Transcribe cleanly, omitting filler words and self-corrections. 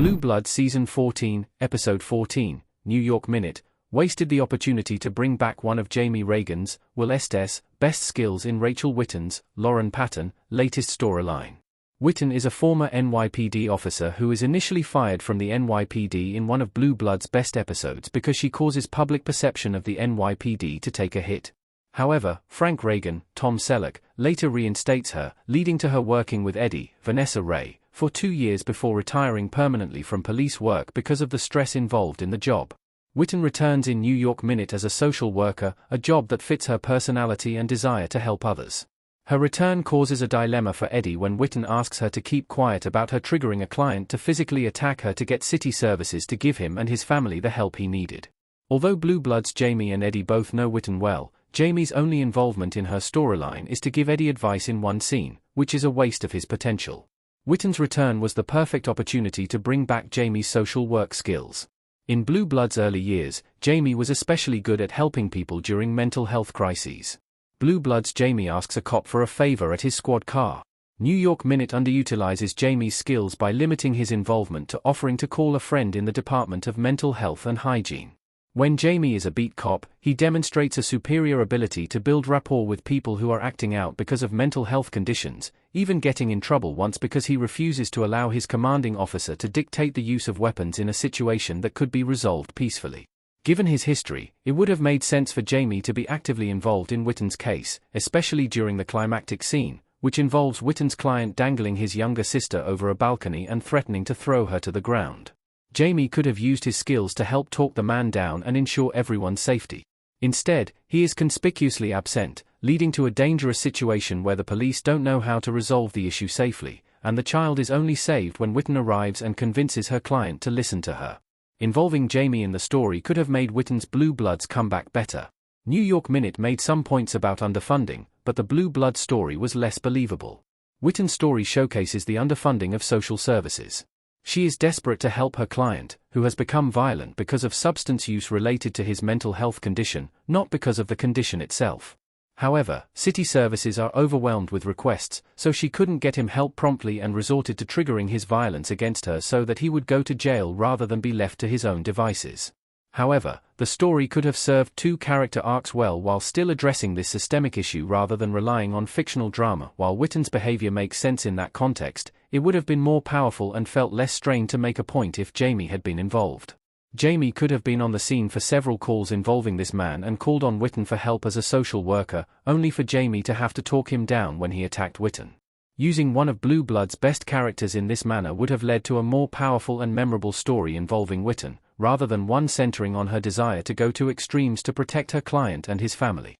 Blue Bloods Season 14, Episode 14, New York Minute, wasted the opportunity to bring back one of Jamie Reagan's, Will Estes, best skills in Rachel Witten's, Lauren Patton, latest storyline. Witten is a former NYPD officer who is initially fired from the NYPD in one of Blue Blood's best episodes because she causes public perception of the NYPD to take a hit. However, Frank Reagan, Tom Selleck, later reinstates her, leading to her working with Eddie, Vanessa Ray, for 2 years before retiring permanently from police work because of the stress involved in the job. Witten returns in New York Minute as a social worker, a job that fits her personality and desire to help others. Her return causes a dilemma for Eddie when Witten asks her to keep quiet about her triggering a client to physically attack her to get city services to give him and his family the help he needed. Although Blue Bloods Jamie and Eddie both know Witten well, Jamie's only involvement in her storyline is to give Eddie advice in one scene, which is a waste of his potential. Witten's return was the perfect opportunity to bring back Jamie's social work skills. In Blue Blood's early years, Jamie was especially good at helping people during mental health crises. Blue Blood's Jamie asks a cop for a favor at his squad car. New York Minute underutilizes Jamie's skills by limiting his involvement to offering to call a friend in the Department of Mental Health and Hygiene. When Jamie is a beat cop, he demonstrates a superior ability to build rapport with people who are acting out because of mental health conditions, even getting in trouble once because he refuses to allow his commanding officer to dictate the use of weapons in a situation that could be resolved peacefully. Given his history, it would have made sense for Jamie to be actively involved in Witten's case, especially during the climactic scene, which involves Witten's client dangling his younger sister over a balcony and threatening to throw her to the ground. Jamie could have used his skills to help talk the man down and ensure everyone's safety. Instead, he is conspicuously absent, leading to a dangerous situation where the police don't know how to resolve the issue safely, and the child is only saved when Witten arrives and convinces her client to listen to her. Involving Jamie in the story could have made Witten's Blue Bloods comeback better. New York Minute made some points about underfunding, but the Blue Blood story was less believable. Witten's story showcases the underfunding of social services. She is desperate to help her client, who has become violent because of substance use related to his mental health condition, not because of the condition itself. However, city services are overwhelmed with requests, so she couldn't get him help promptly and resorted to triggering his violence against her so that he would go to jail rather than be left to his own devices. However, the story could have served 2 character arcs well while still addressing this systemic issue rather than relying on fictional drama. While Witten's behavior makes sense in that context, it would have been more powerful and felt less strained to make a point if Jamie had been involved. Jamie could have been on the scene for several calls involving this man and called on Witten for help as a social worker, only for Jamie to have to talk him down when he attacked Witten. Using one of Blue Blood's best characters in this manner would have led to a more powerful and memorable story involving Witten, rather than one centering on her desire to go to extremes to protect her client and his family.